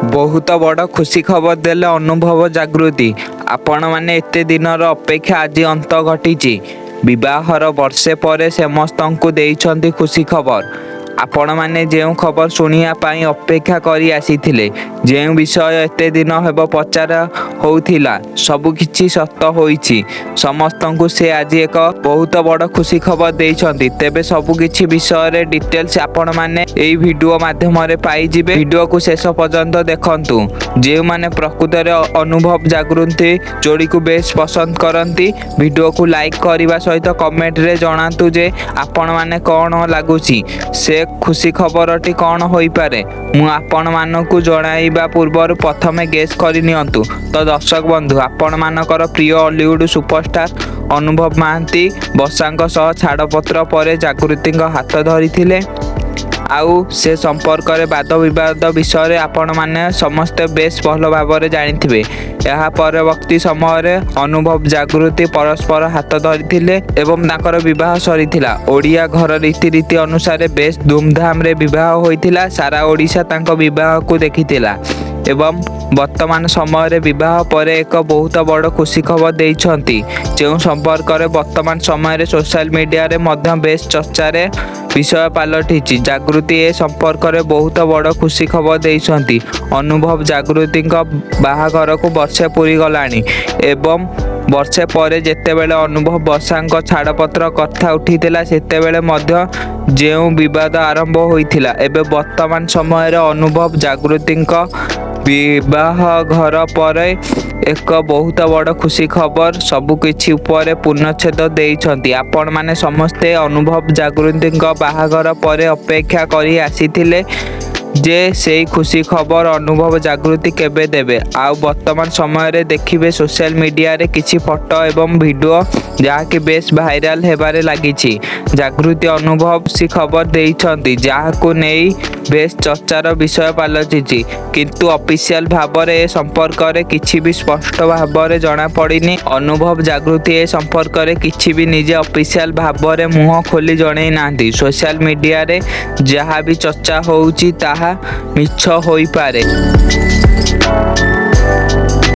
बहुत बड़ खुशी खबर देले अनुभव जागृति। आपण माने एते दिनर अपेक्षा आज अंत घटी। विवाहर वर्षे पर समस्तंकु देइछंती खुशी खबर। आपण माने जेउ खबर सुनिया पाई अपेक्षा करी आसीथिले, जेउ विषय एते दिन हेब पचारा होउथिला सब किछि सत्य होईछि। समस्तंकु से आज एक बहुत बड़ खुशी खबर देइछंती। तेबे सब किछि विषय रे डिटेल्स आपण माने एई वीडियो माध्यम रे पाई जिबे। वीडियो को शेष पर्यंत देखंतु। जेउ माने प्रकृत रे अनुभव जागृति जोड़ी को बेस पसंद करंती, वीडियो को लाइक करबा सहित कमेंट रे जणातु जे आपण माने कोन लागुछि, से खुशी खबरटी कौन होई पारे। मु आपण मानकु जणाइबा पूर्वर प्रथमे गेस करि नियंतु। तो दर्शक बंधु, आपण मानकर प्रिय हॉलीवुड सुपरस्टार अनुभव महांती बसांक सह छाड़पत्र पर जागृति हाथ धरिथिले। आउ से संपर्क में वाद विवाद विषय आपण माने समस्ते बेस भल भाव जानिथिबे। यह परवर्ती समय अनुभव जागृति परस्पर हाथ धरिथिले एवं ताकर विवाह सरीथिला। ओडिया घर रीतिरीति अनुसार बेस धूमधाम रे विवाह होइथिला। सारा ओडिशा तांको विवाह को देखिथिला एवं वर्तमान समय विवाह पर एक बहुत बड़ खुशी खबर देइछंती, जो संपर्क में वर्तमान समय सोशल मीडिया रे मध्य बेस चर्चार विषय पलटि। जागृति ए संपर्क में बहुत बड़ खुशी खबर देइछंती। अनुभव जागृति बाहाघर को वर्षे पूरी गलानी एवं वर्षे पर जेतेबेले अनुभव बसांक छाड़पत्र कथा उठीथिला सेतेबेले मध्य जेउ विवाद आरंभ होइथिला। एबे वर्तमान समय अनुभव जागृति विवाह घर पर एक बहुत बड़ खुशी खबर सबकिछि ऊपर पूर्णच्छेद देइछंती। आपण माने समस्ते अनुभव जागृति बाहाघर पर अपेक्षा करी आसीथिले जे से खुशी खबर अनुभव जागृति केबे देबे। आ वर्तमान समय रे देखिबे सोशल मीडिया रे किछि फोटो एवं वीडियो जहा कि बेस वायरल हेबारे लागिछि। जागृति अनुभव सी खबर देइछंती जहा को नेई बेस चर्चार विषय पलटिछि, किंतु ऑफिशियल भाव रे संपर्क रे किछि भी स्पष्ट भाव रे जणा पड़िनी। अनुभव जागृति ए संपर्क रे किछि भी निजे ऑफिशियल भाव रे मुंह खोली जणै नांती। सोशल मीडिया रे जहा भी चर्चा होउछि ताहा मिछ होई पारे।